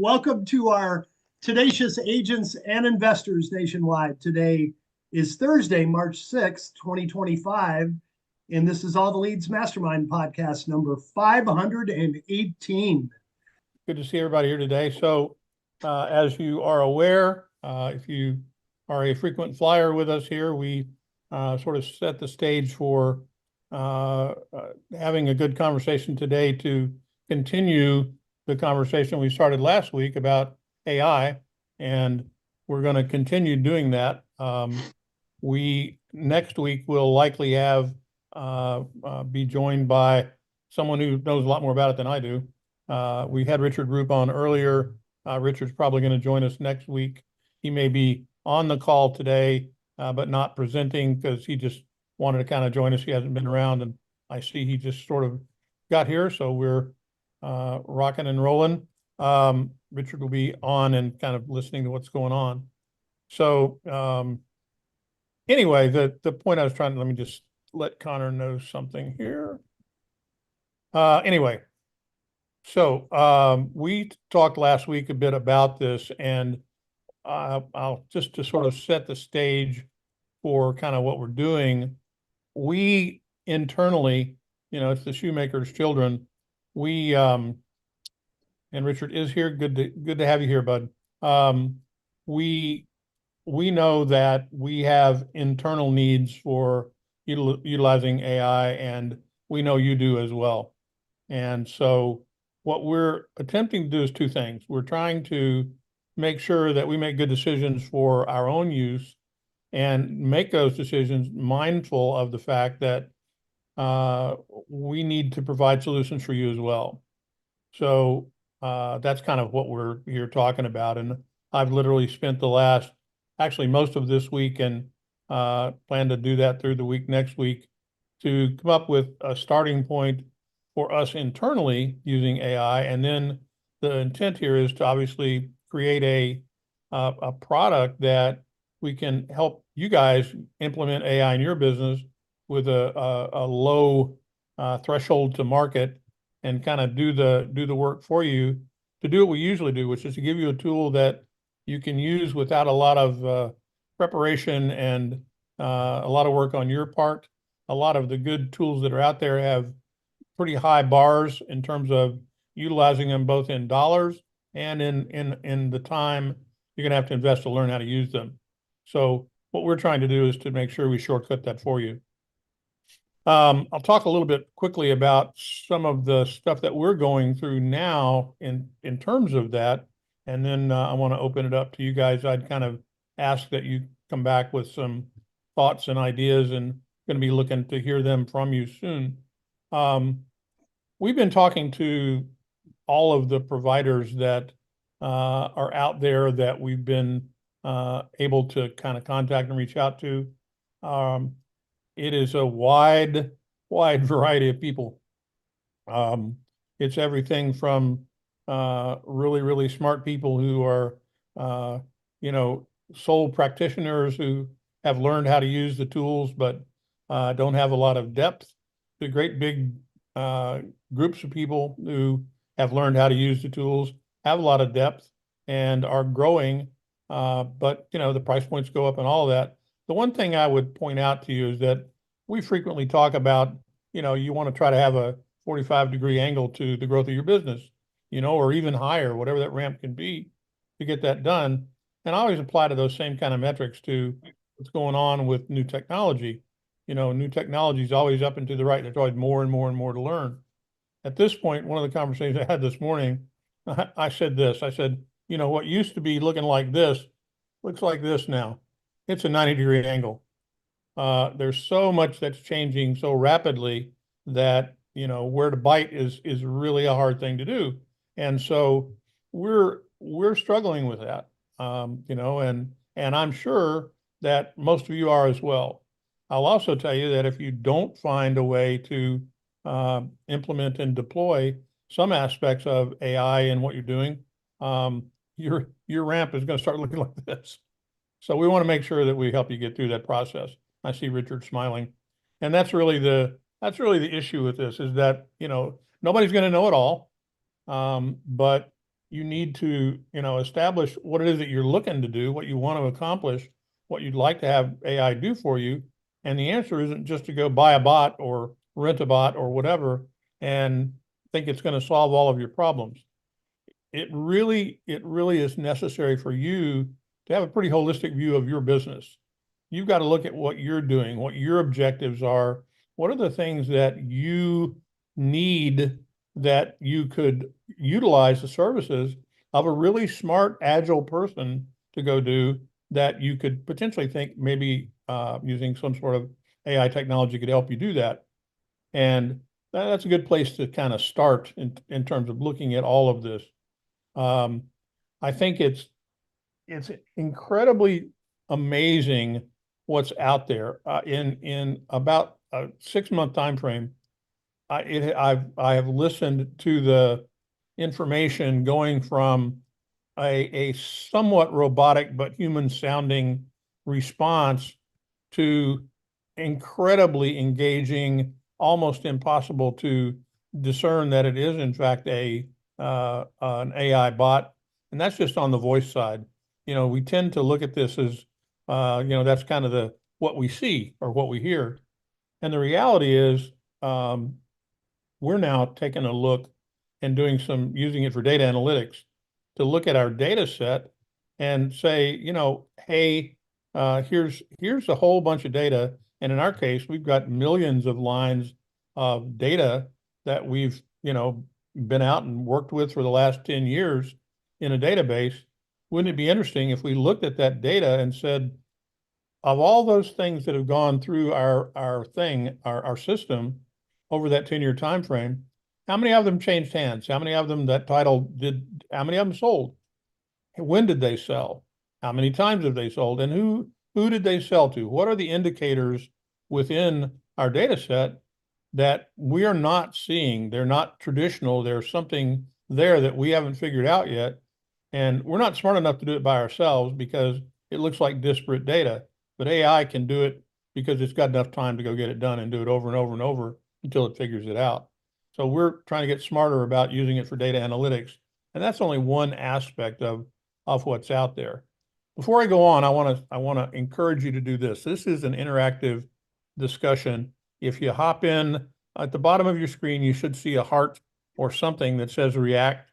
Welcome to our Tenacious Agents and Investors Nationwide. Today is Thursday, March 6th, 2025, and this is All The Leads Mastermind podcast number 518. Good to see everybody here today. So, as you are aware, if you are a frequent flyer with us here, we sort of set the stage for having a good conversation today to continue the conversation we started last week about AI, and we're going to continue doing that. Next week will likely have be joined by someone who knows a lot more about it than I do. We had Richard Roop on earlier. Richard's probably going to join us next week. He may be on the call today, but not presenting because he just wanted to kind of join us. He hasn't been around, and I see he just sort of got here, so we're rocking and rolling. Richard will be on and kind of listening to what's going on. So anyway, the point I was trying to, let me just let Connor know something here. Anyway, so we talked last week a bit about this, and I'll just to sort of set the stage for kind of what we're doing. We internally, it's the shoemaker's children. We and Richard is here. Good to have you here, bud. We know that we have internal needs for utilizing AI, and we know you do as well. And so what we're attempting to do is two things. We're trying to make sure that we make good decisions for our own use and make those decisions mindful of the fact that we need to provide solutions for you as well. So that's kind of what we're here talking about. And I've literally spent most of this week and plan to do that through the week next week to come up with a starting point for us internally using AI. And then the intent here is to obviously create a product that we can help you guys implement AI in your business with a low threshold to market, and kind of do the work for you to do what we usually do, which is to give you a tool that you can use without a lot of preparation and a lot of work on your part. A lot of the good tools that are out there have pretty high bars in terms of utilizing them, both in dollars and in the time you're going to have to invest to learn how to use them. So what we're trying to do is to make sure we shortcut that for you. I'll talk a little bit quickly about some of the stuff that we're going through now in terms of that, and then I want to open it up to you guys. I'd kind of ask that you come back with some thoughts and ideas, and going to be looking to hear them from you soon. We've been talking to all of the providers that are out there that we've been able to kind of contact and reach out to. It is a wide variety of people. It's everything from really, really smart people who are, sole practitioners who have learned how to use the tools, but don't have a lot of depth, to great big groups of people who have learned how to use the tools, have a lot of depth, and are growing. But, the price points go up and all of that. The one thing I would point out to you is that we frequently talk about, you want to try to have a 45-degree angle to the growth of your business, or even higher, whatever that ramp can be to get that done. And I always apply to those same kind of metrics to what's going on with new technology. New technology is always up and to the right. There's always more and more and more to learn. At this point, one of the conversations I had this morning, I said this. I said, what used to be looking like this looks like this now. It's a 90-degree angle. There's so much that's changing so rapidly that, where to bite is really a hard thing to do. And so we're struggling with that, and I'm sure that most of you are as well. I'll also tell you that if you don't find a way to implement and deploy some aspects of AI in what you're doing, your ramp is going to start looking like this. So we want to make sure that we help you get through that process. I see Richard smiling, and that's really the issue with this, is that nobody's going to know it all, but you need to, establish what it is that you're looking to do, what you want to accomplish, what you'd like to have AI do for you. And the answer isn't just to go buy a bot or rent a bot or whatever and think it's going to solve all of your problems. It really is necessary for you to have a pretty holistic view of your business. You've got to look at what you're doing, what your objectives are. What are the things that you need that you could utilize the services of a really smart, agile person to go do that you could potentially think maybe using some sort of AI technology could help you do that. And that's a good place to kind of start in terms of looking at all of this. I think it's incredibly amazing what's out there. In about a 6 month time frame, I have listened to the information going from a somewhat robotic but human sounding response to incredibly engaging, almost impossible to discern that it is in fact an AI bot, and that's just on the voice side. We tend to look at this as that's kind of the what we see or what we hear, and the reality is we're now taking a look and doing some using it for data analytics to look at our data set and say, hey, here's a whole bunch of data. And in our case, we've got millions of lines of data that we've, been out and worked with for the last 10 years in a database. Wouldn't it be interesting if we looked at that data and said, of all those things that have gone through our system over that 10-year time frame, how many of them changed hands? How many of them how many of them sold? When did they sell? How many times have they sold? And who did they sell to? What are the indicators within our data set that we are not seeing? They're not traditional. There's something there that we haven't figured out yet. And we're not smart enough to do it by ourselves because it looks like disparate data. But AI can do it because it's got enough time to go get it done and do it over and over and over until it figures it out. So we're trying to get smarter about using it for data analytics. And that's only one aspect of what's out there. Before I go on, I want to encourage you to do this. This is an interactive discussion. If you hop in at the bottom of your screen, you should see a heart or something that says react.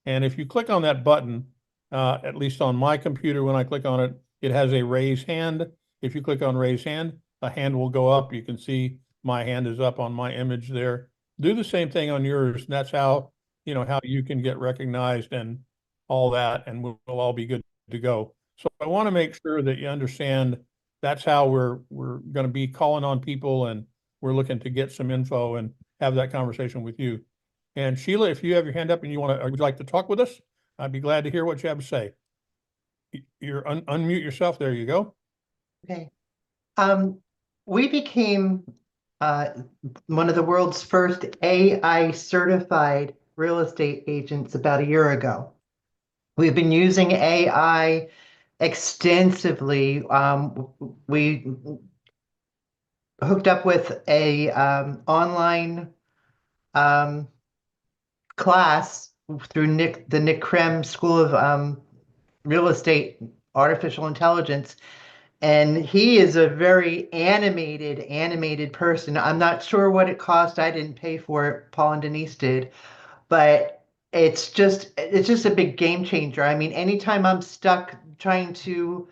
And if you click on that button, at least on my computer, when I click on it, it has a raise hand. If you click on raise hand, a hand will go up. You can see my hand is up on my image there. Do the same thing on yours. And that's how you can get recognized and all that, and we'll all be good to go. So I want to make sure that you understand that's how we're going to be calling on people, and we're looking to get some info and have that conversation with you. And Sheila, if you have your hand up and would you like to talk with us, I'd be glad to hear what you have to say. You're unmute yourself. There you go. Okay. We became one of the world's first AI certified real estate agents about a year ago. We've been using AI extensively. We hooked up with a online class through the Nick Krem School of Real Estate Artificial Intelligence. And he is a very animated person. I'm not sure what it cost. I didn't pay for it. Paul and Denise did. But it's just a big game changer. I mean, anytime I'm stuck trying to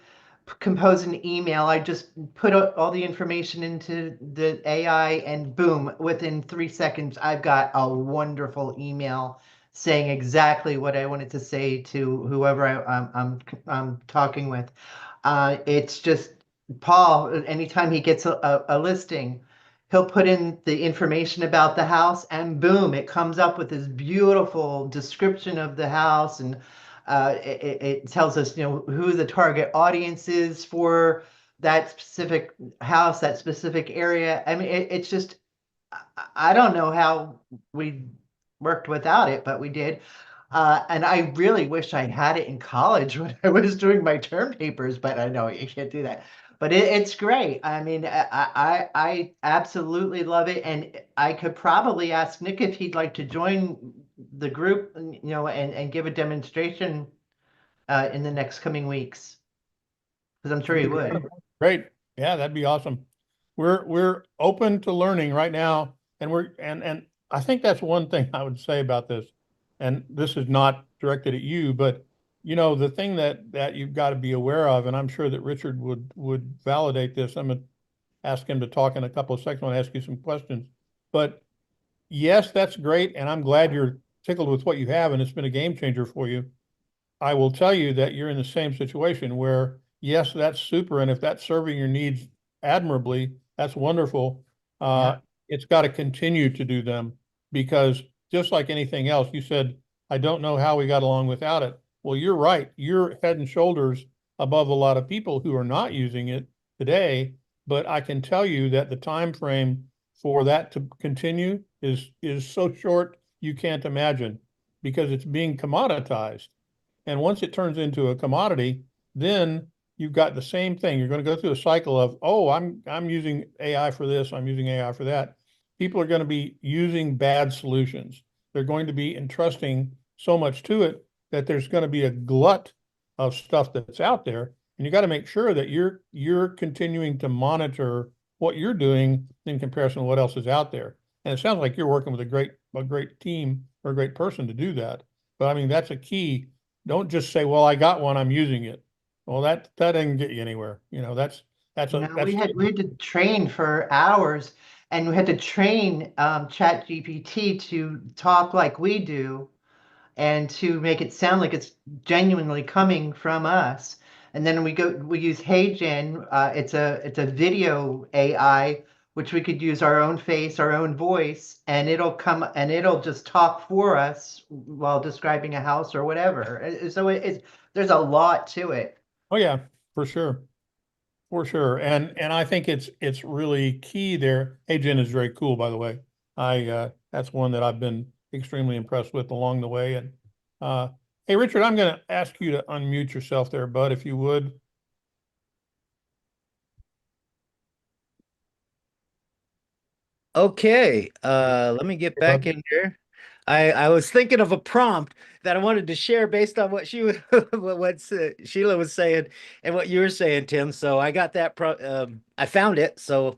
compose an email, I just put all the information into the AI and boom, within 3 seconds, I've got a wonderful email saying exactly what I wanted to say to whoever I'm talking with. It's just Paul, anytime he gets a listing, he'll put in the information about the house and boom, it comes up with this beautiful description of the house. And it tells us, who the target audience is for that specific house, that specific area. I mean, it's just, I don't know how we worked without it, but we did. And I really wish I had it in college when I was doing my term papers, but I know you can't do that. But it's great. I mean, I absolutely love it. And I could probably ask Nick if he'd like to join the group, and give a demonstration in the next coming weeks, because I'm sure he would. Great. Yeah, that'd be awesome. We're open to learning right now, and and I think that's one thing I would say about this. And this is not directed at you, but the thing that you've got to be aware of, and I'm sure that Richard would validate this. I'm gonna ask him to talk in a couple of seconds. I want to ask you some questions. But yes, that's great, and I'm glad you're tickled with what you have, and it's been a game changer for you. I will tell you that you're in the same situation where, yes, that's super. And if that's serving your needs admirably, that's wonderful. Yeah. It's got to continue to do them, because just like anything else, you said, I don't know how we got along without it. Well, you're right. You're head and shoulders above a lot of people who are not using it today. But I can tell you that the time frame for that to continue is so short you can't imagine, because it's being commoditized. And once it turns into a commodity, then you've got the same thing. You're going to go through a cycle of, oh, I'm using AI for this, I'm using AI for that. People are going to be using bad solutions. They're going to be entrusting so much to it that there's going to be a glut of stuff that's out there. And you got to make sure that you're continuing to monitor what you're doing in comparison to what else is out there. And it sounds like you're working with a great team or a great person to do that. But I mean, that's a key. Don't just say, well, I got one, I'm using it. Well, that doesn't get you anywhere. We had to train for hours, and we had to train ChatGPT to talk like we do, and to make it sound like it's genuinely coming from us. And then we use HeyGen. It's a video AI, which we could use our own face, our own voice, and it'll just talk for us while describing a house or whatever. So there's a lot to it. Oh yeah, for sure. For sure. And I think it's really key there. Agent is very cool, by the way. That's one that I've been extremely impressed with along the way. And hey, Richard, I'm going to ask you to unmute yourself there, bud, if you would. Okay, let me get back in here. I was thinking of a prompt that I wanted to share based on what Sheila was saying and what you were saying, Tim. So I got that I found it. So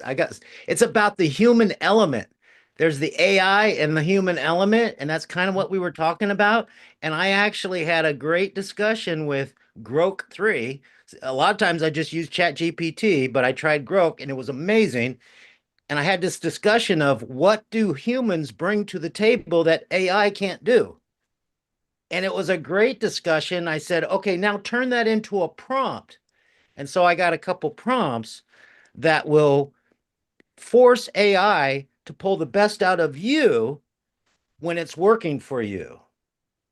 I got it's about the human element. There's the AI and the human element, and that's kind of what we were talking about. And I actually had a great discussion with Grok 3. A lot of times I just use ChatGPT, but I tried Grok and it was amazing. And I had this discussion of what do humans bring to the table that AI can't do? And it was a great discussion. I said, okay, now turn that into a prompt. And so I got a couple prompts that will force AI to pull the best out of you when it's working for you.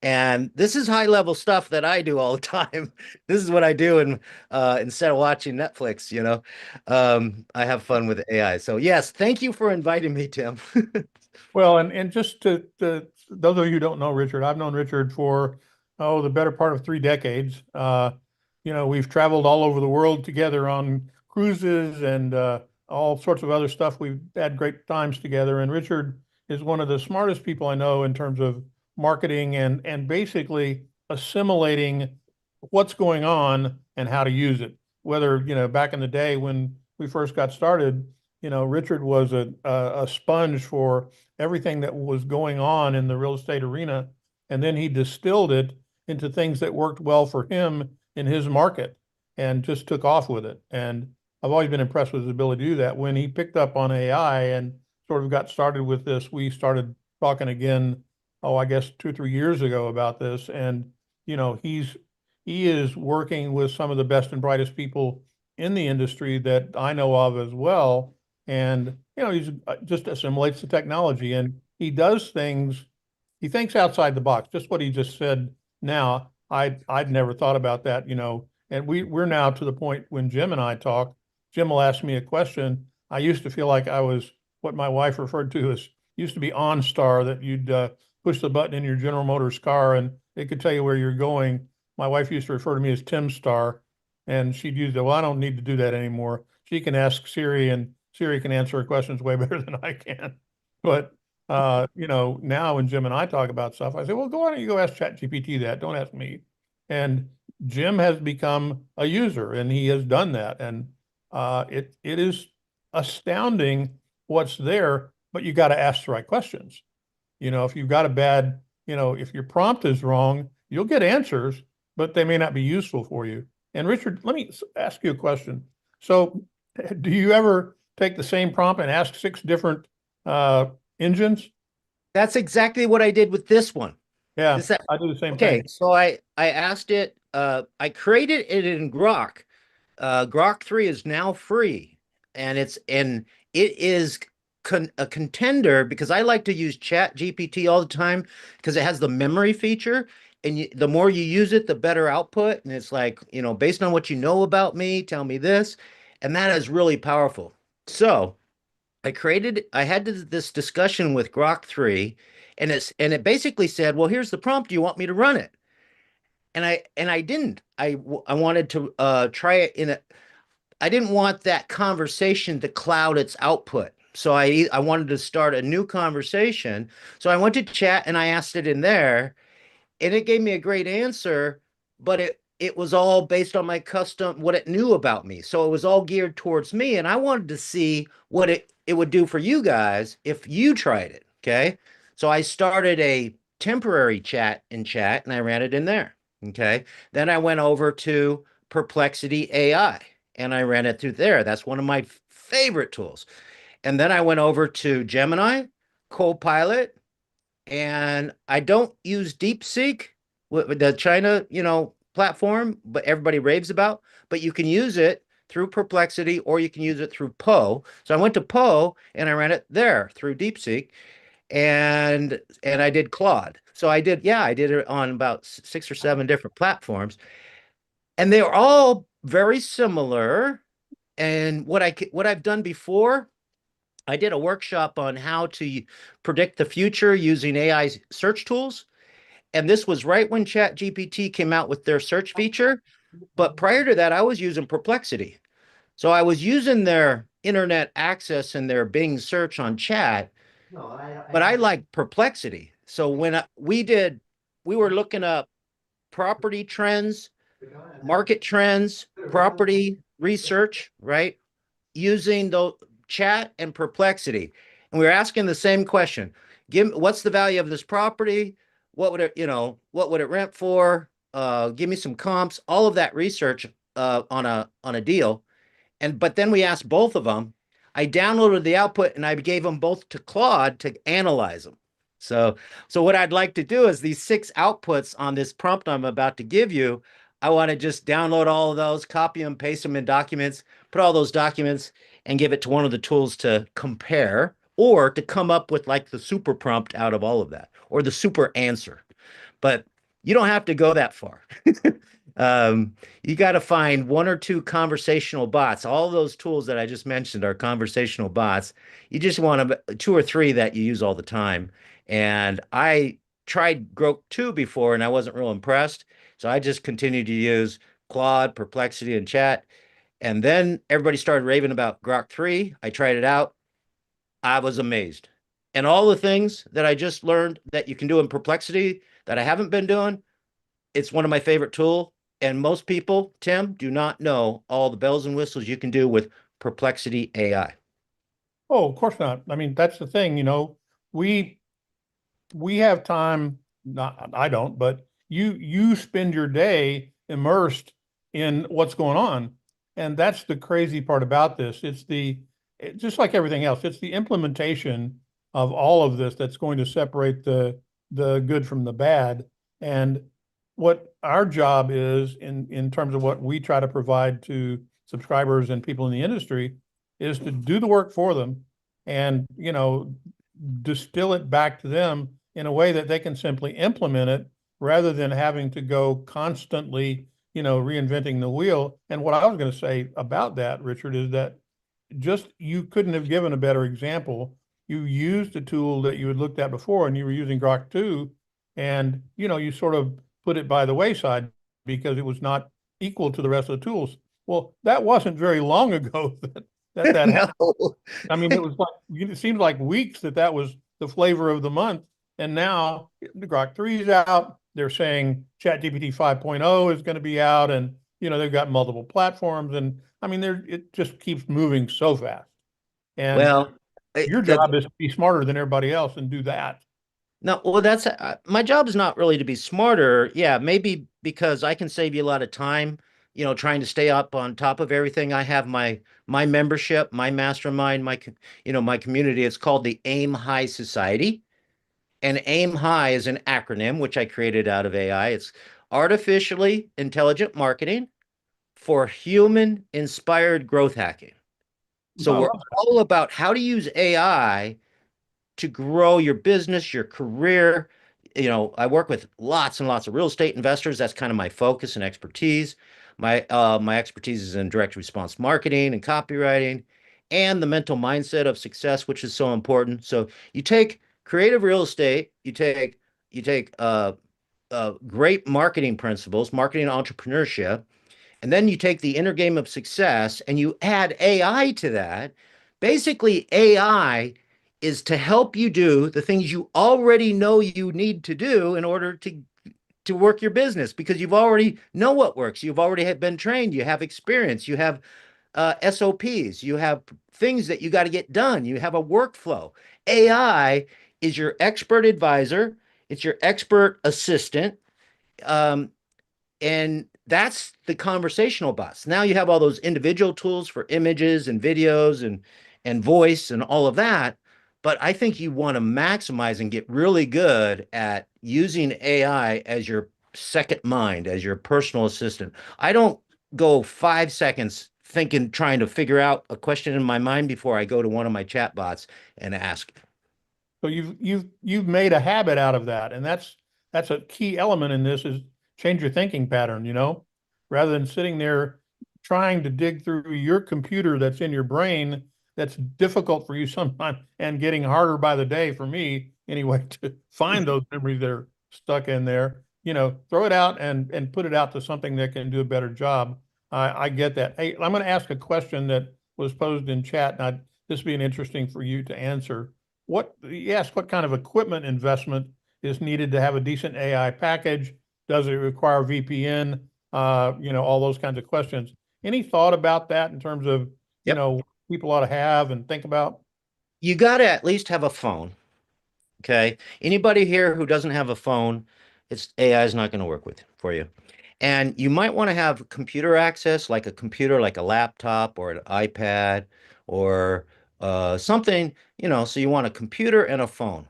And this is high level stuff that I do all the time. This is what I do, and instead of watching Netflix, I have fun with AI. So yes, thank you for inviting me, Tim. Well, and just to those of you who don't know Richard, I've known Richard for the better part of 3 decades. We've traveled all over the world together on cruises and all sorts of other stuff. We've had great times together, and Richard is one of the smartest people I know in terms of marketing and basically assimilating what's going on and how to use it. Whether, back in the day when we first got started, Richard was a sponge for everything that was going on in the real estate arena. And then he distilled it into things that worked well for him in his market and just took off with it. And I've always been impressed with his ability to do that. When he picked up on AI and sort of got started with this, we started talking again, I guess 2 or 3 years ago about this. And, he is working with some of the best and brightest people in the industry that I know of as well. And, he's just assimilates the technology, and he does things, he thinks outside the box, just what he just said now. I'd never thought about that, and we're now to the point when Jim and I talk, Jim will ask me a question. I used to feel like I was what my wife referred to as, used to be OnStar, that you'd push the button in your General Motors car and it could tell you where you're going. My wife used to refer to me as Tim Star, and she'd use that. Well, I don't need to do that anymore. She can ask Siri, and Siri can answer her questions way better than I can. But now when Jim and I talk about stuff, I say, well, why don't you go ask ChatGPT that? Don't ask me. And Jim has become a user, and he has done that. And it is astounding what's there, but you got to ask the right questions. If you've got a bad, if your prompt is wrong, you'll get answers, but they may not be useful for you. And Richard, let me ask you a question. So do you ever take the same prompt and ask 6 different engines? That's exactly what I did with this one. Yeah, I do the same Okay, thing. so I asked it, I created it in Grok. Grok 3 is now free, and it is a contender because I like to use ChatGPT all the time because it has the memory feature, and the more you use it, the better output. And it's like, based on what you know about me, tell me this, and that is really powerful. So I had this discussion with Grok 3, and it basically said, well, here's the prompt. Do you want me to run it? And I didn't. I wanted to try it I didn't want that conversation to cloud its output. So I wanted to start a new conversation. So I went to chat and I asked it in there, and it gave me a great answer, but it was all based on my custom, what it knew about me. So it was all geared towards me, and I wanted to see what it would do for you guys if you tried it. Okay. So I started a temporary chat, and I ran it in there. Okay. Then I went over to Perplexity AI and I ran it through there. That's one of my favorite tools. And then I went over to Gemini, Copilot, and I don't use DeepSeek, with the China, platform, but everybody raves about. But you can use it through Perplexity, or you can use it through Poe. So I went to Poe and I ran it there through DeepSeek, and I did Claude. So I did it on about 6 or 7 different platforms, and they are all very similar. And what I've done before, I did a workshop on how to predict the future using AI search tools. And this was right when ChatGPT came out with their search feature. But prior to that, I was using Perplexity. So I was using their internet access and their Bing search on chat, but I like Perplexity. So when we were looking up property trends, market trends, property research, right? Using the chat and Perplexity. And we were asking the same question. What's the value of this property? What would it rent for? Give me some comps, all of that research on a deal. But then we asked both of them. I downloaded the output and I gave them both to Claude to analyze them. So what I'd like to do is these 6 outputs on this prompt I'm about to give you, I want to just download all of those, copy them, paste them in documents, put all those documents and give it to one of the tools to compare, or to come up with like the super prompt out of all of that, or the super answer. But you don't have to go that far. You got to find 1 or 2 conversational bots. All those tools that I just mentioned are conversational bots. You just want 2 or 3 that you use all the time. And I tried Grok 2 before and I wasn't real impressed. So I just continued to use Claude, Perplexity, and Chat. And then everybody started raving about Grok 3. I tried it out. I was amazed. And all the things that I just learned that you can do in Perplexity that I haven't been doing, it's one of my favorite tools. And most people, Tim, do not know all the bells and whistles you can do with Perplexity AI. Oh, of course not. I mean, that's the thing, we have time, not I don't, but you spend your day immersed in what's going on. And that's the crazy part about this. Just like everything else, it's the implementation of all of this that's going to separate the good from the bad. And what our job is in terms of what we try to provide to subscribers and people in the industry is to do the work for them and, distill it back to them in a way that they can simply implement it rather than having to go constantly, reinventing the wheel. And what I was going to say about that, Richard, is that you couldn't have given a better example. You used a tool that you had looked at before and you were using Grok 2, and, you sort of put it by the wayside because it was not equal to the rest of the tools. Well, that wasn't very long ago that happened. No. I mean, it seems like weeks that was the flavor of the month. And now the Grok 3 is out. They're saying ChatGPT 5.0 is going to be out, and they've got multiple platforms, and I mean, it just keeps moving so fast. And Well, your job is to be smarter than everybody else and do that. no, well, that's my job is not really to be smarter. Yeah, maybe because I can save you a lot of time, trying to stay up on top of everything. I have my membership, my mastermind, my community. It's called the Aim High Society. And Aim High is an acronym which I created out of AI. It's artificially intelligent marketing for human inspired growth hacking. So we're all about how to use AI to grow your business, your career. I work with lots and lots of real estate investors. That's kind of my focus and expertise. My expertise is in direct response marketing and copywriting and the mental mindset of success, which is so important. So you take creative real estate, you take great marketing principles, marketing entrepreneurship, and then you take the inner game of success and you add AI to that. Basically, AI is to help you do the things you already know you need to do in order to work your business, because you've already know what works. You've already been trained. You have experience. You have SOPs. You have things that you got to get done. You have a workflow. AI is your expert advisor. It's your expert assistant. Um, and that's the conversational bots. Now you have all those individual tools for images and videos and voice and all of that. But I think you want to maximize and get really good at using AI as your second mind, as your personal assistant. I don't go 5 seconds trying to figure out a question in my mind before I go to one of my chat bots and ask. So you've made a habit out of that, and that's a key element in this, is change your thinking pattern, rather than sitting there trying to dig through your computer that's in your brain. That's difficult for you sometimes and getting harder by the day for me anyway, to find those memories that are stuck in there. Throw it out and put it out to something that can do a better job. I get that. Hey, I'm going to ask a question that was posed in chat, and this being interesting for you to answer. You asked what kind of equipment investment is needed to have a decent AI package? Does it require VPN? All those kinds of questions. Any thought about that in terms of, people ought to have and think about? You got to at least have a phone. Okay. Anybody here who doesn't have a phone, AI is not going to work for you. And you might want to have computer access, like a computer, like a laptop or an iPad or something, so you want a computer and a phone.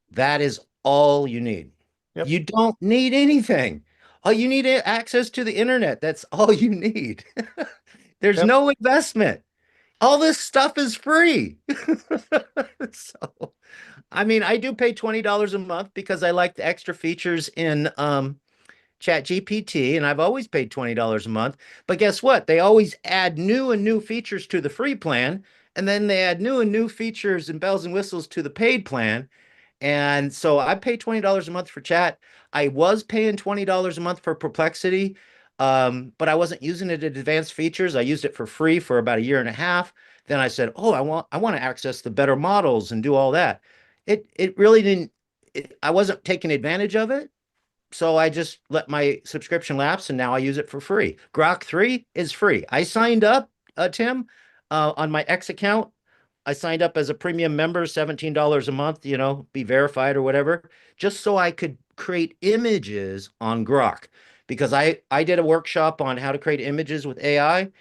That is all you need. Yep. You don't need anything. All you need is access to the internet. That's all you need. There's no investment. All this stuff is free. So, I mean, I do pay $20 a month because I like the extra features in ChatGPT, and I've always paid $20 a month. But guess what? They always add new and new features to the free plan, and then they add new and new features and bells and whistles to the paid plan. And so I pay $20 a month for chat. I was paying $20 a month for Perplexity, but I wasn't using it at advanced features. I used it for free for about a year and a half. Then I said, "Oh, I want to access the better models and do all that." It really didn't. I wasn't taking advantage of it, so I just let my subscription lapse, and now I use it for free. Grok 3 is free. I signed up, Tim, on my X account. I signed up as a premium member, $17 a month, be verified or whatever, just so I could create images on Grok. Because I did a workshop on how to create images with AI,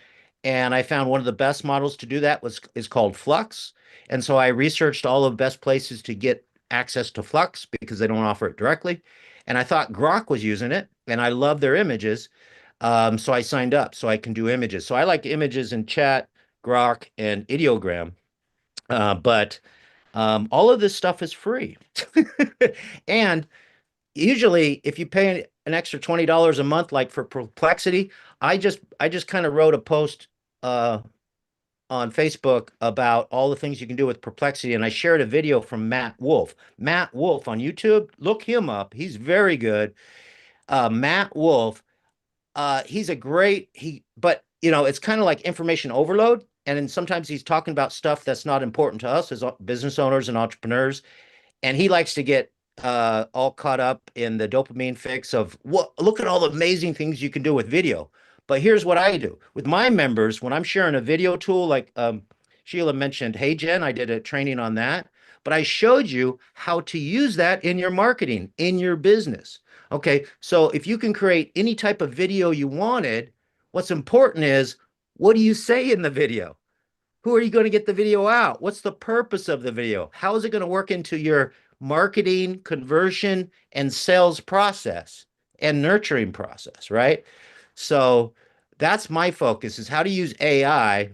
and I found one of the best models to do that is called Flux. And so I researched all of the best places to get access to Flux because they don't offer it directly. And I thought Grok was using it, and I love their images. So I signed up so I can do images. So I like images in Chat, Grok, and Ideogram. But all of this stuff is free. And usually if you pay an extra $20 a month, like for Perplexity, I just kind of wrote a post on Facebook about all the things you can do with Perplexity, and I shared a video from Matt Wolf. Matt Wolf on YouTube, look him up. He's very good. Matt Wolf, he's a great, but it's kind of like information overload. and then sometimes he's talking about stuff that's not important to us as business owners and entrepreneurs. And he likes to get all caught up in the dopamine fix of what, look at all the amazing things you can do with video. But here's what I do with my members when I'm sharing a video tool, like Sheila mentioned, Hey Jen, I did a training on that, but I showed you how to use that in your marketing, in your business. Okay, so if you can create any type of video you wanted, what's important is, what do you say in the video? Who are you going to get the video out? What's the purpose of the video? How is it going to work into your marketing, conversion, and sales process and nurturing process, right? So that's my focus, is how to use AI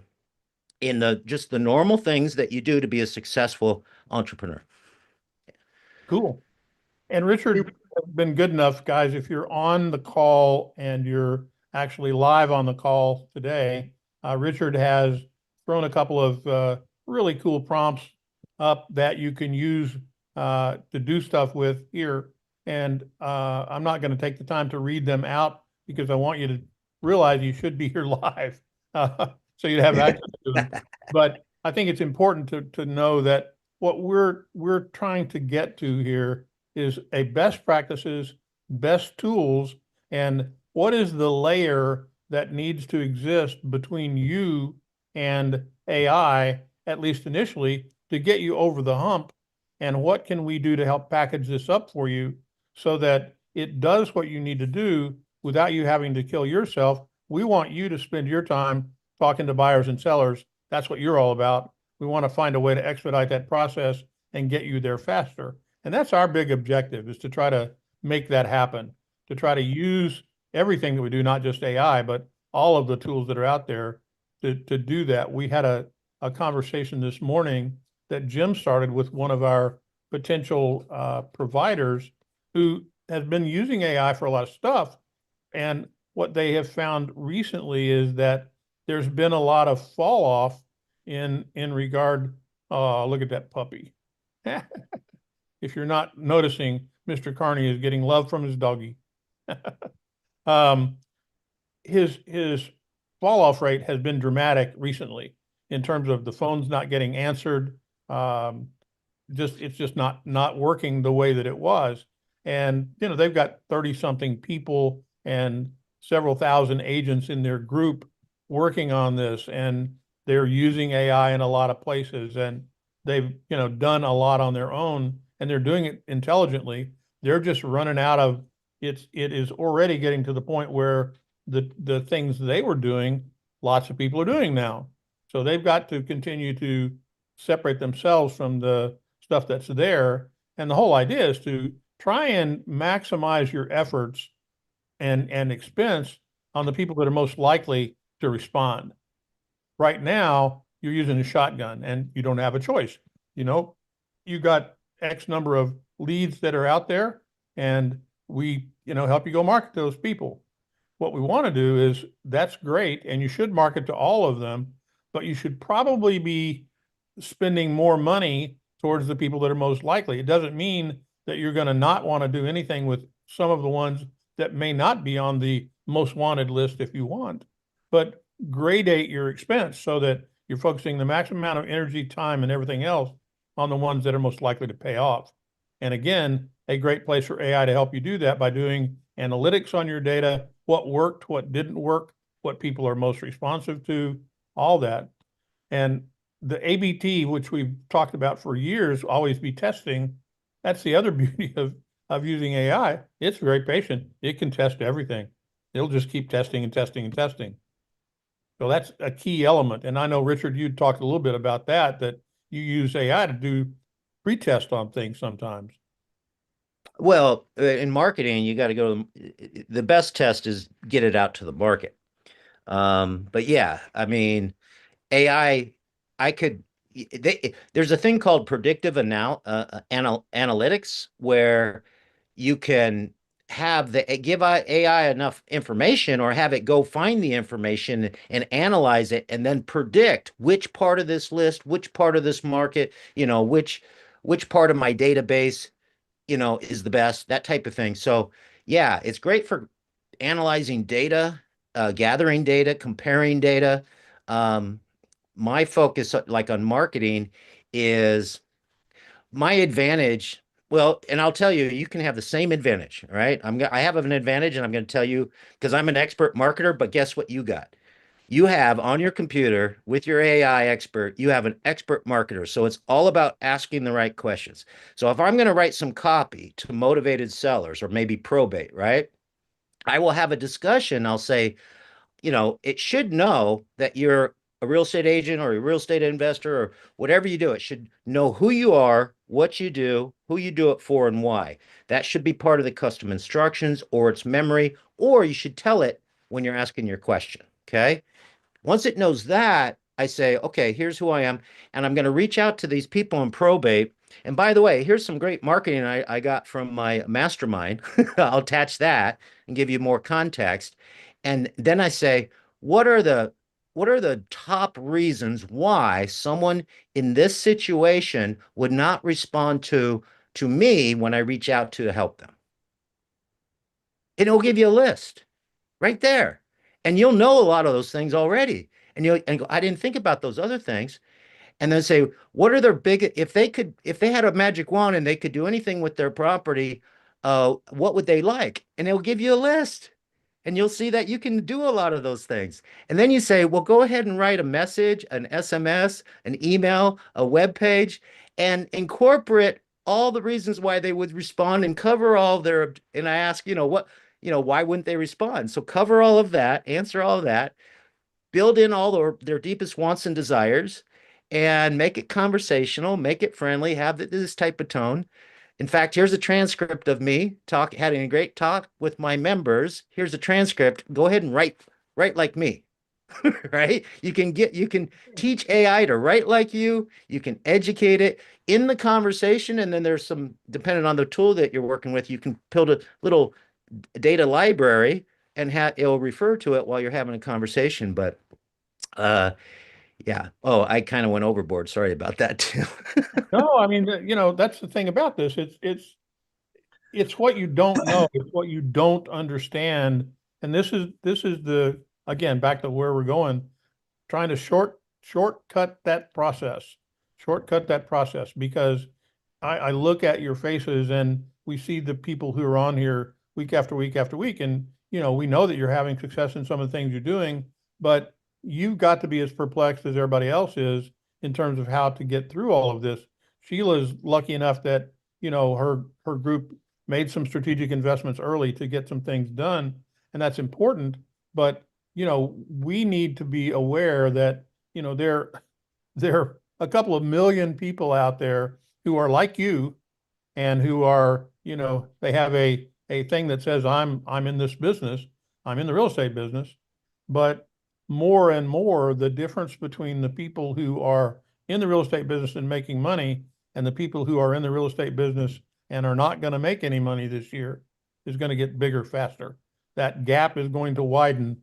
in the just the normal things that you do to be a successful entrepreneur. Cool. And Richard has been good enough, guys, if you're on the call and you're actually live on the call today, Richard has thrown a couple of really cool prompts up that you can use to do stuff with here. And I'm not going to take the time to read them out because I want you to realize you should be here live so you have access to them. But I think it's important to know that what we're trying to get to here is a best practices, best tools, and what is the layer that needs to exist between you and AI, at least initially, to get you over the hump, and what can we do to help package this up for you so that it does what you need to do without you having to kill yourself. We want you to spend your time talking to buyers and sellers. That's what you're all about. We want to find a way to expedite that process and get you there faster. And that's our big objective, is to try to make that happen, to try to use everything that we do, not just AI, but all of the tools that are out there to do that. We had a conversation this morning that Jim started with one of our potential providers who has been using AI for a lot of stuff. And what they have found recently is that there's been a lot of fall off in regard, look at that puppy. If you're not noticing, Mr. Carney is getting love from his doggy. His fall off rate has been dramatic recently in terms of the phones not getting answered. It's just not working the way that it was. And they've got 30 something people and several thousand agents in their group working on this, and they're using AI in a lot of places, and they've done a lot on their own, and they're doing it intelligently. They're just running out of it. It is already getting to the point where the things they were doing, lots of people are doing now. So they've got to continue to separate themselves from the stuff that's there. And the whole idea is to try and maximize your efforts and expense on the people that are most likely to respond. Right now, you're using a shotgun and you don't have a choice. You got X number of leads that are out there, and we, help you go market those people. What we want to do is, that's great, and you should market to all of them, but you should probably be spending more money towards the people that are most likely. It doesn't mean that you're going to not want to do anything with some of the ones that may not be on the most wanted list if you want, but gradate your expense so that you're focusing the maximum amount of energy, time, and everything else on the ones that are most likely to pay off. And again, a great place for AI to help you do that by doing analytics on your data, what worked, what didn't work, what people are most responsive to, all that. And the ABT, which we've talked about for years, always be testing. That's the other beauty of using AI. It's very patient. It can test everything. It'll just keep testing and testing and testing. So that's a key element. And I know, Richard, you talked a little bit about that you use AI to do pre-test on things sometimes. Well, in marketing, you got to go, the best test is get it out to the market. But yeah, I mean, AI, there's a thing called predictive analytics, where you can give AI enough information, or have it go find the information and analyze it, and then predict which part of this list, which part of this market, which part of my database, is the best, that type of thing. So yeah, it's great for analyzing data, gathering data, comparing data. my focus, like on marketing, is my advantage. Well, and I'll tell you, you can have the same advantage, right? I have an advantage, and I'm going to tell you because I'm an expert marketer. But guess what you got? You have on your computer with your AI expert, you have an expert marketer. So it's all about asking the right questions. So if I'm going to write some copy to motivated sellers or maybe probate, right? I will have a discussion. I'll say, it should know that you're a real estate agent or a real estate investor or whatever you do. It should know who you are, what you do, who you do it for, and why. That should be part of the custom instructions or its memory, or you should tell it when you're asking your question. Okay. Once it knows that, I say, okay, here's who I am. And I'm going to reach out to these people in probate. And by the way, here's some great marketing I got from my mastermind. I'll attach that and give you more context. And then I say, what are the top reasons why someone in this situation would not respond to me when I reach out to help them? And it'll give you a list right there. And you'll know a lot of those things already. And you'll and go, I didn't think about those other things. And then say, what are their big, if they had a magic wand and they could do anything with their property, what would they like? And it'll give you a list. And you'll see that you can do a lot of those things. And then you say, well, go ahead and write a message, an SMS, an email, a web page, and incorporate all the reasons why they would respond and cover all their, and I ask, why wouldn't they respond? So cover all of that, answer all of that, build in all their deepest wants and desires, and make it conversational, make it friendly, have this type of tone. In fact, here's a transcript of me having a great talk with my members. Here's a transcript. Go ahead and write like me. Right? You can teach AI to write like you. You can educate it in the conversation. And then there's some, depending on the tool that you're working with, you can build a little data library and it'll refer to it while you're having a conversation. But yeah. Oh, I kind of went overboard. Sorry about that too. No, I mean, that's the thing about this. It's what you don't know. It's what you don't understand. And this is again, back to where we're going, trying to shortcut that process, because I look at your faces and we see the people who are on here week after week after week. And, we know that you're having success in some of the things you're doing, but you've got to be as perplexed as everybody else is in terms of how to get through all of this. Sheila's lucky enough that, her group made some strategic investments early to get some things done, and that's important. But, we need to be aware that, there are a couple of million people out there who are like you and who are, they have a thing that says, I'm in this business, I'm in the real estate business. But more and more, the difference between the people who are in the real estate business and making money and the people who are in the real estate business and are not going to make any money this year is going to get bigger faster. That gap is going to widen.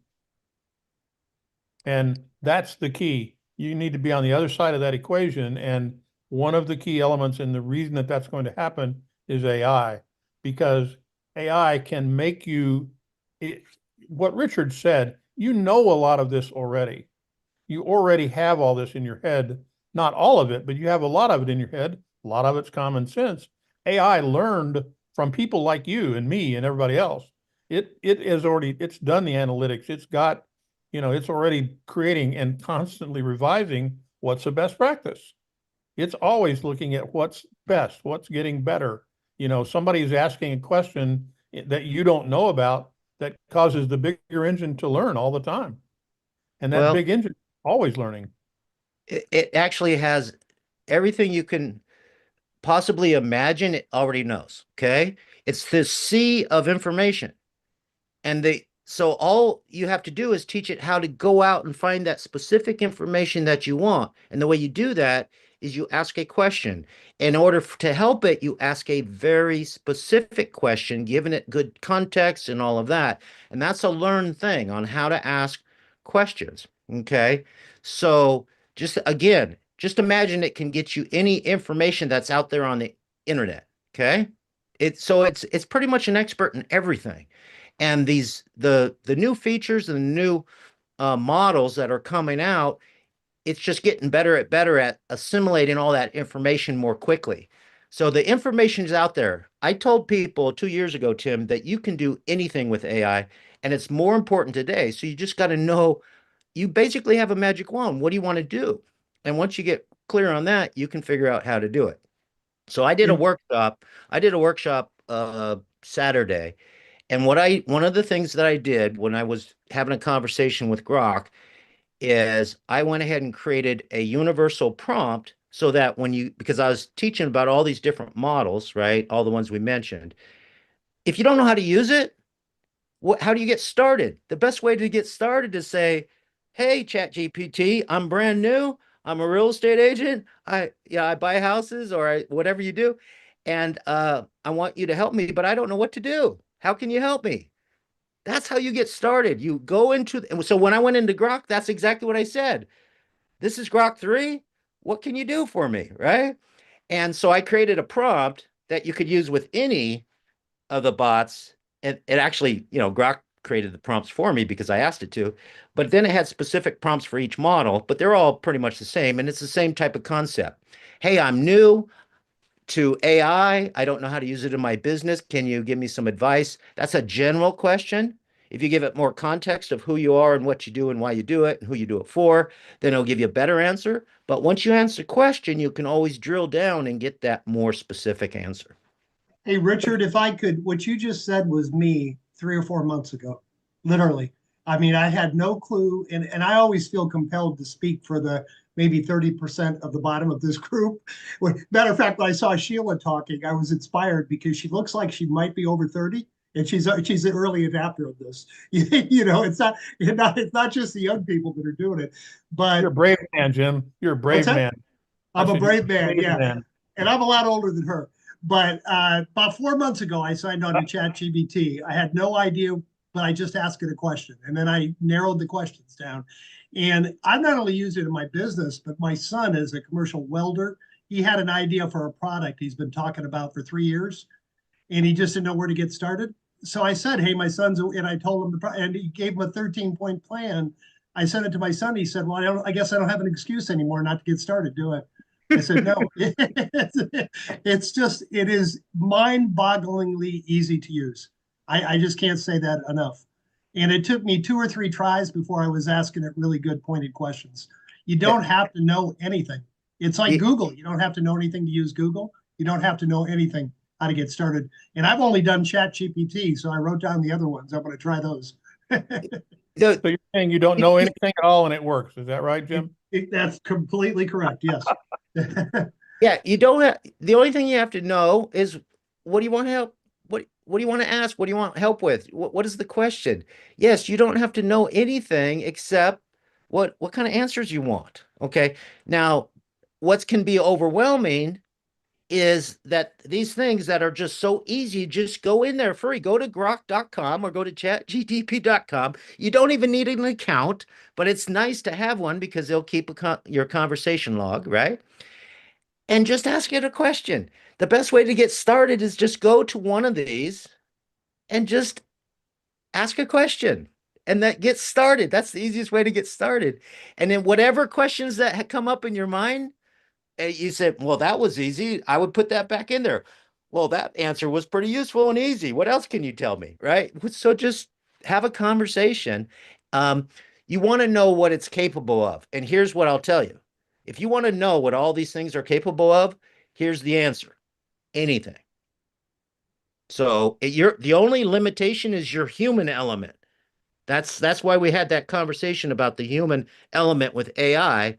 And that's the key. You need to be on the other side of that equation. And one of the key elements, and the reason that that's going to happen, is AI, because AI can make you, what Richard said, a lot of this already. You already have all this in your head. Not all of it, but you have a lot of it in your head. A lot of it's common sense. AI learned from people like you and me and everybody else. It's done the analytics. It's got, it's already creating and constantly revising what's the best practice. It's always looking at what's best, what's getting better. Somebody's asking a question that you don't know about that causes the bigger engine to learn all the time. And that big engine is always learning. It actually has everything you can possibly imagine. It already knows. Okay. It's this sea of information. So all you have to do is teach it how to go out and find that specific information that you want. And the way you do that is you ask a question. In order to help it, you ask a very specific question, giving it good context and all of that. And that's a learned thing on how to ask questions. Okay. So just imagine it can get you any information that's out there on the internet. Okay. It's pretty much an expert in everything. And the new features and the new models that are coming out, it's just getting better at assimilating all that information more quickly. So the information is out there. I told people 2 years ago, Tim, that you can do anything with AI, and it's more important today. So you just got to know, you basically have a magic wand. What do you want to do? And once you get clear on that, you can figure out how to do it. So I did a And workshop. I did a workshop Saturday, and one of the things that I did when I was having a conversation with Grok is I went ahead and created a universal prompt so that because I was teaching about all these different models, right? All the ones we mentioned. If you don't know how to use it, how do you get started? The best way to get started is say, "Hey, ChatGPT, I'm brand new. I'm a real estate agent. I buy houses or whatever you do, and I want you to help me, but I don't know what to do. How can you help me?" That's how you get started. You go into, so when I went into Grok, that's exactly what I said. This is Grok 3. What can you do for me? Right. And so I created a prompt that you could use with any of the bots. And it actually, Grok created the prompts for me because I asked it to. But then it had specific prompts for each model, but they're all pretty much the same. And it's the same type of concept. Hey, I'm new to AI. I don't know how to use it in my business. Can you give me some advice? That's a general question. If you give it more context of who you are and what you do and why you do it and who you do it for, then it'll give you a better answer. But once you answer the question, you can always drill down and get that more specific answer. hey, Richard, if I could, what you just said was me 3 or 4 months ago, literally. I mean, I had no clue, and I always feel compelled to speak for the maybe 30% of the bottom of this group. Matter of fact, when I saw Sheila talking, I was inspired because she looks like she might be over 30, and she's an early adapter of this. It's not just the young people that are doing it, but You're a brave man, Jim. You're a what's brave that? man. I'm I a said, brave "You're a man, brave yeah. man." And I'm a lot older than her. But about 4 months ago, I signed on to ChatGPT. I had no idea, but I just asked it a question. And then I narrowed the questions down. And I've not only used it in my business, but my son is a commercial welder. He had an idea for a product he's been talking about for 3 years, and he just didn't know where to get started. So I said, hey, my son's, and I told him, and he gave him a 13-point plan. I sent it to my son. He said, well, I guess I don't have an excuse anymore not to get started, do it. I said, no, it is mind-bogglingly easy to use. I just can't say that enough. And it took me 2 or 3 tries before I was asking it really good pointed questions. You don't have to know anything. It's like Google. You don't have to know anything to use Google. You don't have to know anything how to get started. And I've only done ChatGPT, so I wrote down the other ones. I'm going to try those. So you're saying you don't know anything at all and it works. Is that right, Jim? That's completely correct. Yes. Yeah, you don't have, the only thing you have to know is, what do you want to help? What do you want to ask? What do you want help with? What is the question? Yes, you don't have to know anything except what kind of answers you want. Okay. Now, what can be overwhelming is that these things that are just so easy, just go in there free. Go to grok.com or go to chatgdp.com. You don't even need an account, but it's nice to have one because they'll keep your conversation log, right? And just ask it a question. The best way to get started is just go to one of these and just ask a question. And that gets started. That's the easiest way to get started. And then whatever questions that come up in your mind, you said, well, that was easy. I would put that back in there. Well, that answer was pretty useful and easy. What else can you tell me? Right. So just have a conversation. Um, you want to know what it's capable of. And here's what I'll tell you. If you want to know what all these things are capable of, here's the answer. Anything. So the only limitation is your human element. That's why we had that conversation about the human element with AI,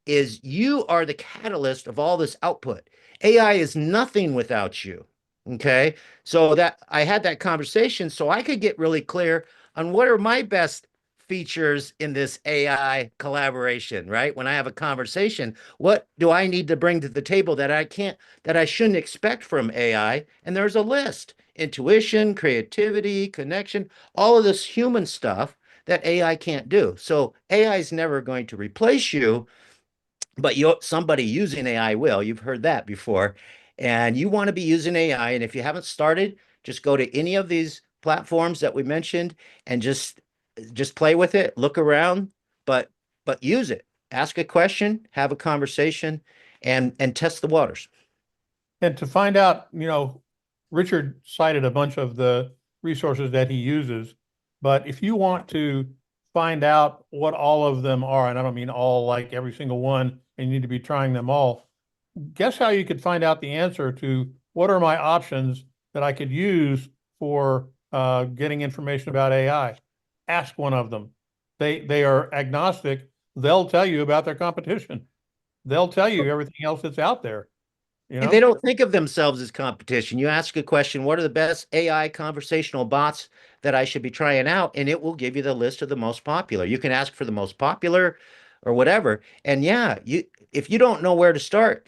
is you are the catalyst of all this output. AI is nothing without you. Okay. So that I had that conversation so I could get really clear on what are my best features in this AI collaboration, right? When I have a conversation, what do I need to bring to the table that I shouldn't expect from AI? And there's a list: intuition, creativity, connection, all of this human stuff that AI can't do. So AI is never going to replace you, but somebody using AI will. You've heard that before. And you want to be using AI. And if you haven't started, just go to any of these platforms that we mentioned and just play with it, look around, but use it. ask a question, have a conversation, and test the waters. And to find out, Richard cited a bunch of the resources that he uses, but if you want to find out what all of them are, and I don't mean all like every single one, and you need to be trying them all, guess how you could find out the answer to what are my options that I could use for getting information about AI? Ask one of them. They are agnostic. They'll tell you about their competition. They'll tell you everything else that's out there. They don't think of themselves as competition. You ask a question, what are the best AI conversational bots that I should be trying out? And it will give you the list of the most popular. You can ask for the most popular or whatever. And yeah, if you don't know where to start,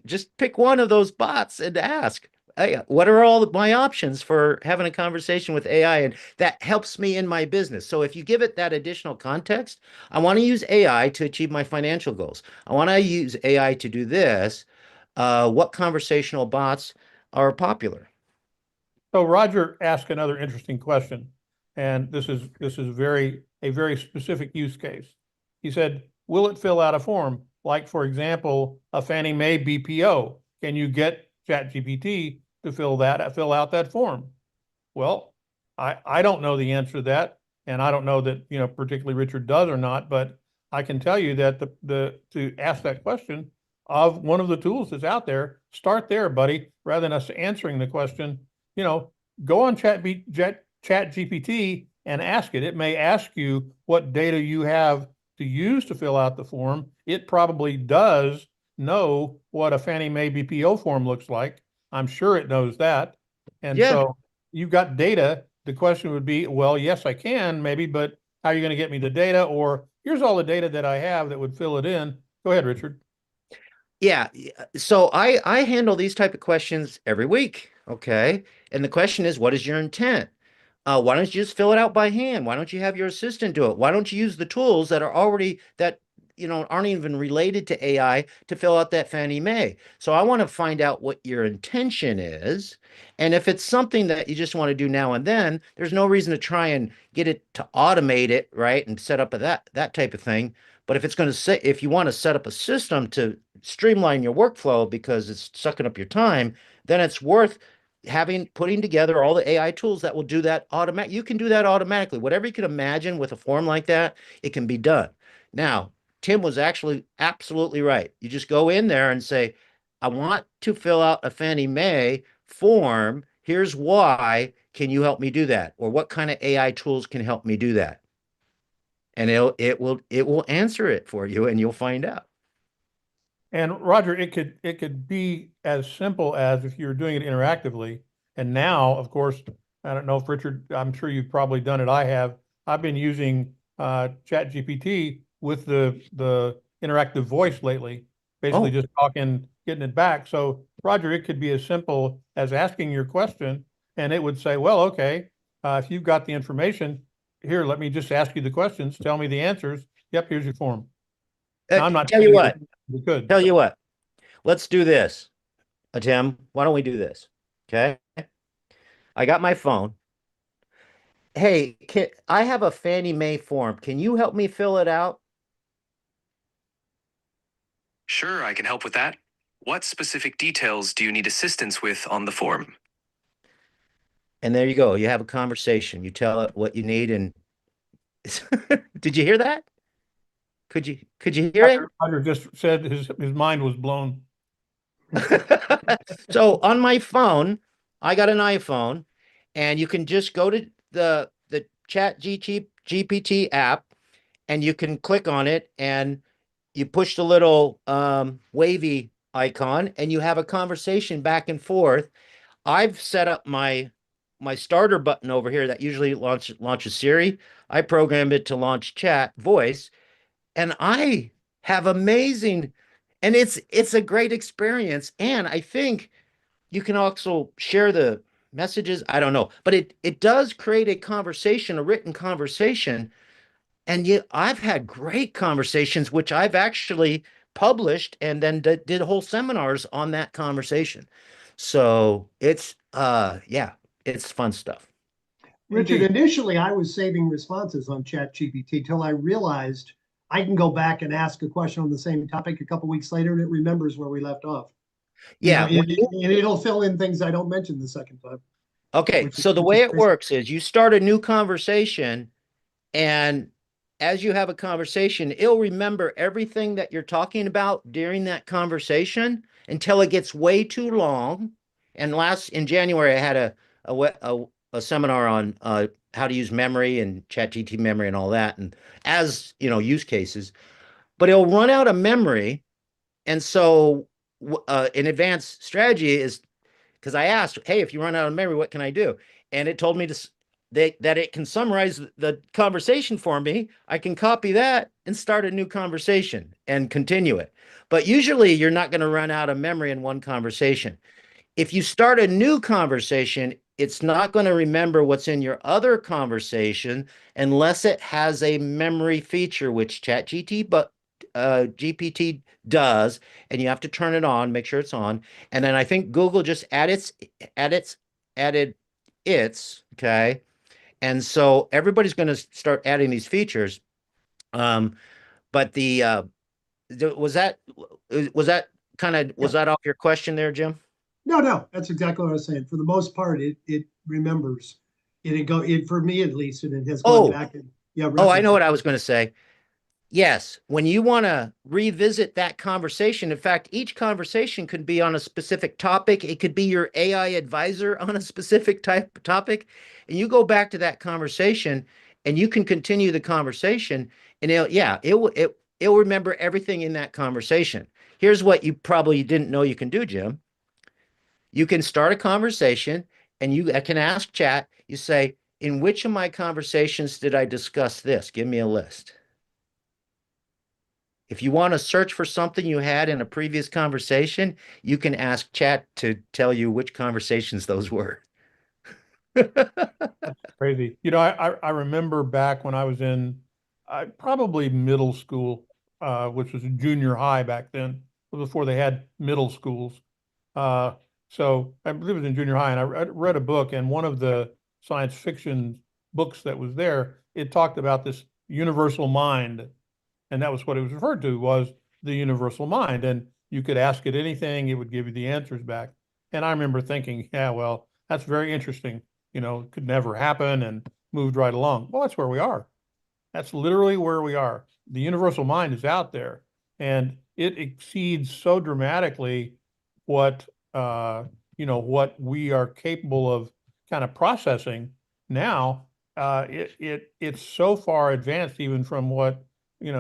just pick one of those bots and ask, hey, what are all my options for having a conversation with AI? And that helps me in my business. So if you give it that additional context, I want to use AI to achieve my financial goals. I want to use AI to do this. What conversational bots are popular? So Roger asked another interesting question, and this is a very specific use case. He said, "Will it fill out a form? Like, for example, a Fannie Mae BPO. Can you get ChatGPT to fill out that form?" Well, I don't know the answer to that, and I don't know that particularly Richard does or not, but I can tell you that to ask that question of one of the tools that's out there, start there, buddy, rather than us answering the question. Go on ChatGPT and ask it. It may ask you what data you have to use to fill out the form. It probably does know what a Fannie Mae BPO form looks like. I'm sure it knows that. And so you've got data. The question would be, well, yes, I can maybe, but how are you going to get me the data? Or here's all the data that I have that would fill it in. Go ahead, Richard. Yeah. So I handle these type of questions every week. Okay. And the question is, what is your intent? Why don't you just fill it out by hand? Why don't you have your assistant do it? Why don't you use the tools that are already aren't even related to AI to fill out that Fannie Mae? So I want to find out what your intention is. And if it's something that you just want to do now and then, there's no reason to try and get it to automate it, right? And set up that type of thing. But if you want to set up a system to streamline your workflow because it's sucking up your time, then it's worth putting together all the AI tools that will do that automatic. You can do that automatically. Whatever you can imagine with a form like that, it can be done. Now, Tim was actually absolutely right. You just go in there and say, I want to fill out a Fannie Mae form. Here's why. Can you help me do that? Or what kind of AI tools can help me do that? And it will answer it for you, and you'll find out. And Roger, it could be as simple as if you're doing it interactively. And now, of course, I don't know if Richard, I'm sure you've probably done it. I have. I've been using ChatGPT with the interactive voice lately, basically just talking, getting it back. So Roger, it could be as simple as asking your question, and it would say, well, okay, if you've got the information, here, let me just ask you the questions. Tell me the answers. Yep, here's your form. Now, I'm not Tell you what. Good. Tell you what. Let's do this, Tim. Why don't we do this? Okay. I got my phone. Hey, I have a Fannie Mae form. Can you help me fill it out? Sure, I can help with that. What specific details do you need assistance with on the form? And there you go. You have a conversation. You tell it what you need. And did you hear that? Could you hear it? Roger just said his mind was blown. So on my phone, I got an iPhone, and you can just go to the ChatGPT app, and you can click on it, and you push the little wavy icon, and you have a conversation back and forth. I've set up my starter button over here that usually launches Siri. I programmed it to launch chat voice, and I have amazing, and it's a great experience. And I think you can also share the messages. I don't know, but it does create a conversation, a written conversation. And I've had great conversations, which I've actually published and then did whole seminars on that conversation. So it's it's fun stuff. Richard, initially I was saving responses on ChatGPT till I realized I can go back and ask a question on the same topic a couple weeks later, and it remembers where we left off. Yeah. And it'll fill in things I don't mention the second time. Okay. So the way it works is you start a new conversation, and as you have a conversation, it'll remember everything that you're talking about during that conversation until it gets way too long. And in January, I had a seminar on how to use memory and ChatGPT memory and all that, and as use cases. But it'll run out of memory, and so an advanced strategy is, because I asked, hey, if you run out of memory, what can I do? And it told me that it can summarize the conversation for me. I can copy that and start a new conversation and continue it. But usually you're not going to run out of memory in one conversation. If you start a new conversation, it's not going to remember what's in your other conversation unless it has a memory feature, which GPT does, and you have to turn it on, make sure it's on. And then I think Google just added its, okay. And so everybody's going to start adding these features. But was that off your question there, Jim? No, that's exactly what I was saying. For the most part, it remembers. For me at least, and it has gone back and I know what I was going to say. Yes, when you want to revisit that conversation, in fact, each conversation could be on a specific topic. It could be your AI advisor on a specific topic, and you go back to that conversation, and you can continue the conversation, and it'll remember everything in that conversation. Here's what you probably didn't know you can do, Jim. You can start a conversation, and you can ask chat. You say, in which of my conversations did I discuss this? Give me a list. If you want to search for something you had in a previous conversation, you can ask chat to tell you which conversations those were. That's crazy. I remember back when I was in probably middle school, which was junior high back then, before they had middle schools. So I believe it was in junior high, and I read a book, and one of the science fiction books that was there, it talked about this universal mind. And that was what it was referred to, was the universal mind. And you could ask it anything, it would give you the answers back. And I remember thinking, yeah, well, that's very interesting. It could never happen, and moved right along. Well, that's where we are. That's literally where we are. The universal mind is out there, and it exceeds so dramatically what we are capable of kind of processing now. It's so far advanced even from what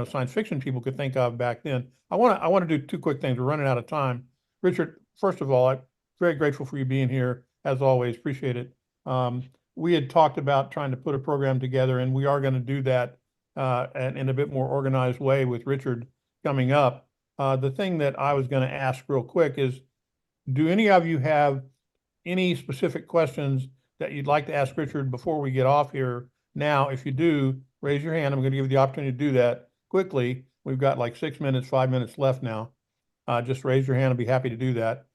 science fiction people could think of back then. I want to do two quick things. We're running out of time. Richard, first of all, I'm very grateful for you being here, as always. Appreciate it. We had talked about trying to put a program together, and we are going to do that and in a bit more organized way with Richard coming up. The thing that I was going to ask real quick is, do any of you have any specific questions that you'd like to ask Richard before we get off here? Now, if you do, raise your hand. I'm going to give you the opportunity to do that quickly. We've got like 6 minutes, 5 minutes left now. Just raise your hand. I'll be happy to do that.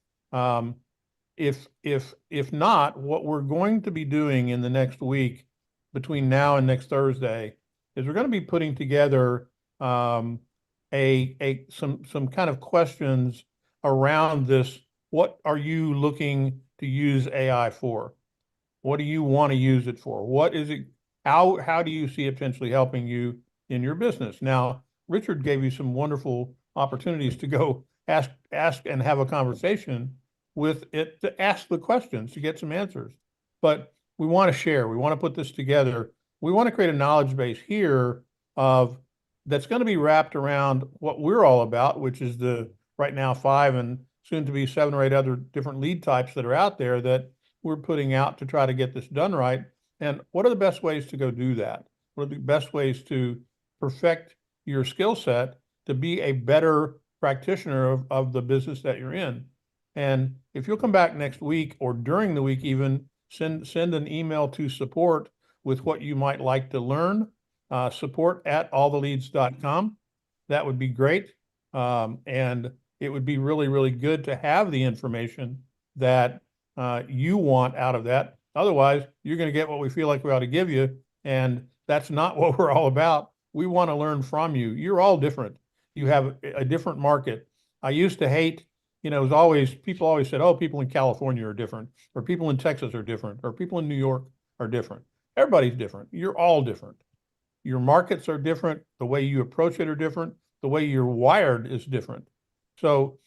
If not, what we're going to be doing in the next week between now and next Thursday is we're going to be putting together some kind of questions around this. What are you looking to use AI for? What do you want to use it for? What is it? How do you see it potentially helping you in your business? Now, Richard gave you some wonderful opportunities to go ask and have a conversation with it, to ask the questions, to get some answers. But we want to share. We want to put this together. We want to create a knowledge base here that's going to be wrapped around what we're all about, which is the right now 5 and soon to be 7 or 8 other different lead types that are out there that we're putting out to try to get this done right. And what are the best ways to go do that? What are the best ways to perfect your skill set to be a better practitioner of the business that you're in? And if you'll come back next week or during the week, even send an email to support with what you might like to learn, support@alltheleads.com. That would be great. And it would be really, really good to have the information that you want out of that. Otherwise, you're going to get what we feel like we ought to give you. And that's not what we're all about. We want to learn from you. You're all different. You have a different market. I used to hate, it was always, people always said, oh, people in California are different, or people in Texas are different, or people in New York are different. Everybody's different. You're all different. Your markets are different. The way you approach it are different. The way you're wired is different. So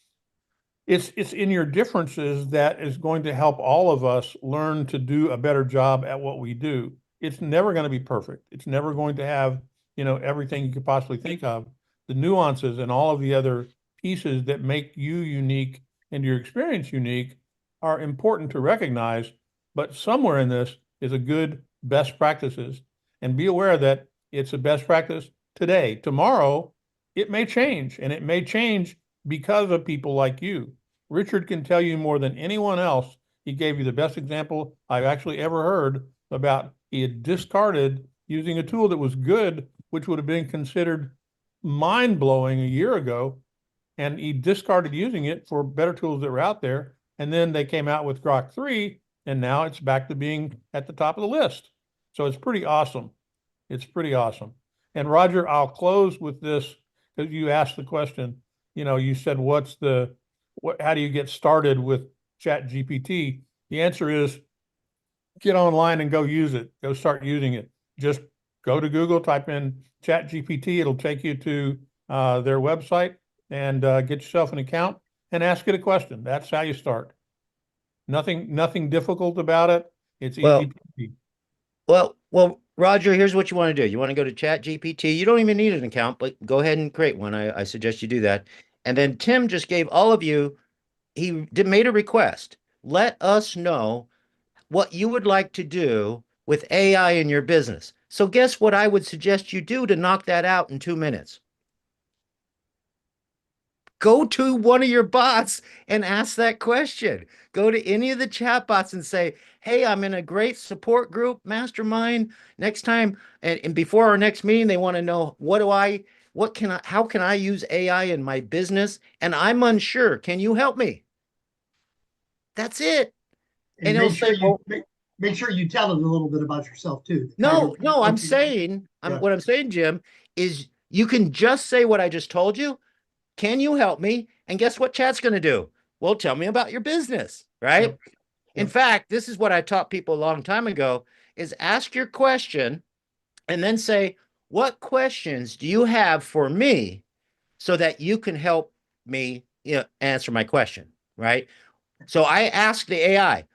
it's in your differences that is going to help all of us learn to do a better job at what we do. It's never going to be perfect. It's never going to have, everything you could possibly think of. The nuances and all of the other pieces that make you unique and your experience unique are important to recognize, but somewhere in this is a good best practices. And be aware that it's a best practice today. Tomorrow, it may change, and it may change because of people like you. Richard can tell you more than anyone else. He gave you the best example I've actually ever heard about he had discarded using a tool that was good, which would have been considered mind-blowing a year ago. And he discarded using it for better tools that were out there. And then they came out with Grok 3, and now it's back to being at the top of the list. So it's pretty awesome. It's pretty awesome. And Roger, I'll close with this because you asked the question. You said, how do you get started with ChatGPT? The answer is get online and go use it. Go start using it. Just go to Google, type in ChatGPT. It'll take you to their website and get yourself an account and ask it a question. That's how you start. Nothing difficult about it. It's easy. Well, Roger, here's what you want to do. You want to go to ChatGPT. You don't even need an account, but go ahead and create one. I suggest you do that. And then Tim just gave all of you, made a request. Let us know what you would like to do with AI in your business. So guess what I would suggest you do to knock that out in 2 minutes? Go to one of your bots and ask that question. Go to any of the chat bots and say, hey, I'm in a great support group, mastermind. Next time, and before our next meeting, they want to know, how can I use AI in my business? And I'm unsure. Can you help me? That's it. And it'll make sure say, well, make sure you tell it a little bit about yourself too. no, I'm saying, what I'm saying, Jim, is you can just say what I just told you. Can you help me? And guess what chat's going to do? Well, tell me about your business, right? Yep. In fact, this is what I taught people a long time ago, is ask your question and then say, what questions do you have for me so that you can help me answer my question, right? So I asked the AI,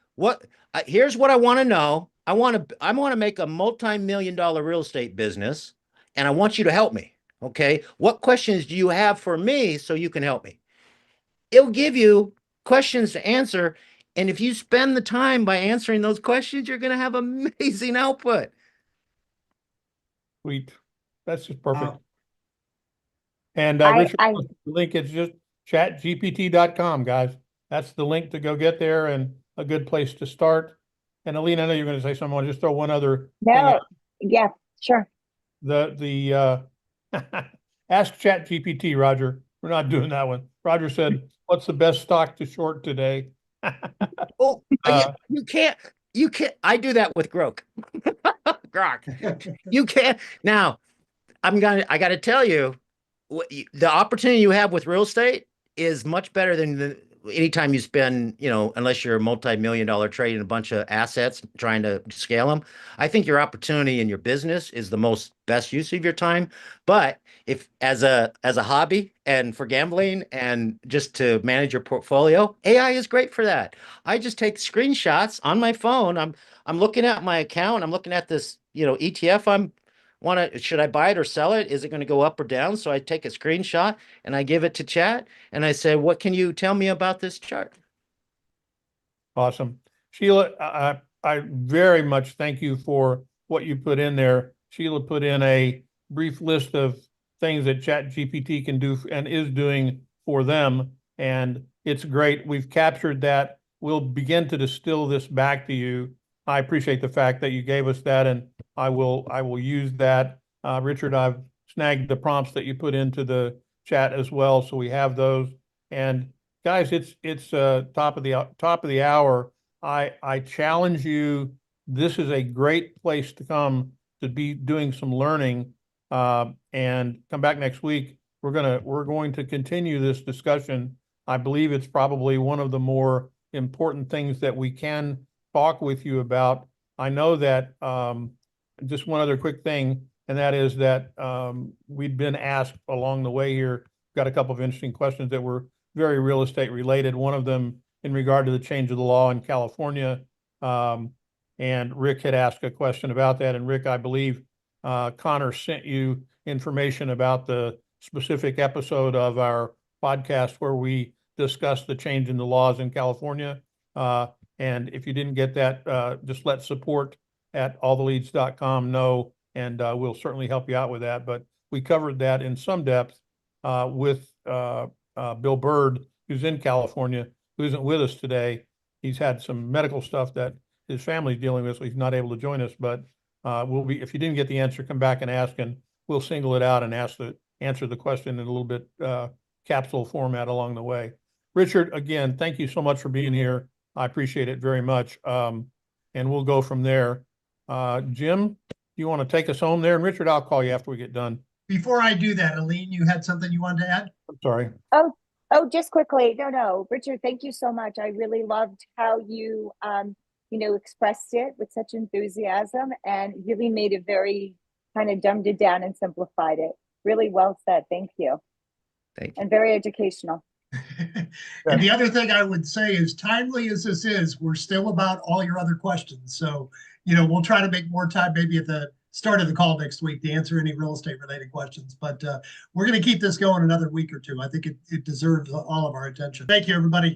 here's what I want to know. I want to make a multi-million-dollar real estate business, and I want you to help me. Okay. What questions do you have for me so you can help me? It'll give you questions to answer. And if you spend the time by answering those questions, you're going to have amazing output. Sweet. That's just perfect. Wow. And Richard, the link is just chatgpt.com, guys. That's the link to go get there and a good place to start. And Aline, I know you're going to say something. I'll just throw one other thing out. Yeah, sure. The ask ChatGPT, Roger. We're not doing that one. Roger said, what's the best stock to short today? You can't. I do that with Grok. Grok. You can't. Now, I got to tell you, the opportunity you have with real estate is much better than anytime you spend, unless you're a multi-million-dollar trading a bunch of assets trying to scale them. I think your opportunity in your business is the best use of your time. But if as a hobby and for gambling and just to manage your portfolio, AI is great for that. I just take screenshots on my phone. I'm looking at my account. I'm looking at this, ETF. Should I buy it or sell it? Is it going to go up or down? So I take a screenshot and I give it to chat and I say, what can you tell me about this chart? Awesome. Sheila, I very much thank you for what you put in there. Sheila put in a brief list of things that ChatGPT can do and is doing for them. And it's great. We've captured that. We'll begin to distill this back to you. I appreciate the fact that you gave us that, and I will use that. Richard, I've snagged the prompts that you put into the chat as well, so we have those. And guys, it's top of the hour. I challenge you. This is a great place to come to be doing some learning. and come back next week. We're going to continue this discussion. I believe it's probably one of the more important things that we can talk with you about. I know that just one other quick thing, and that is that we've been asked along the way here, got a couple of interesting questions that were very real estate related. One of them in regard to the change of the law in California. And Rick had asked a question about that. And Rick, I believe Connor sent you information about the specific episode of our podcast where we discussed the change in the laws in California. And if you didn't get that, just let support at alltheleads.com know, and we'll certainly help you out with that. But we covered that in some depth with Bill Bird, who's in California, who isn't with us today. He's had some medical stuff that his family's dealing with, so he's not able to join us. But we'll be, if you didn't get the answer, come back and ask, and we'll single it out and answer the question in a little bit capsule format along the way. Richard, again, thank you so much for being here. I appreciate it very much. And we'll go from there. Jim, you want to take us home there? And Richard, I'll call you after we get done. Before I do that, Aline, you had something you wanted to add? I'm sorry. Oh, just quickly. No, Richard, thank you so much. I really loved how you, expressed it with such enthusiasm and really made it very kind of dumbed it down and simplified it. Really well said. Thank you. Thank you. And very educational. And the other thing I would say is, timely as this is, we're still about all your other questions. So, we'll try to make more time maybe at the start of the call next week to answer any real estate related questions. But we're going to keep this going another week or two. I think it deserves all of our attention. Thank you, everybody.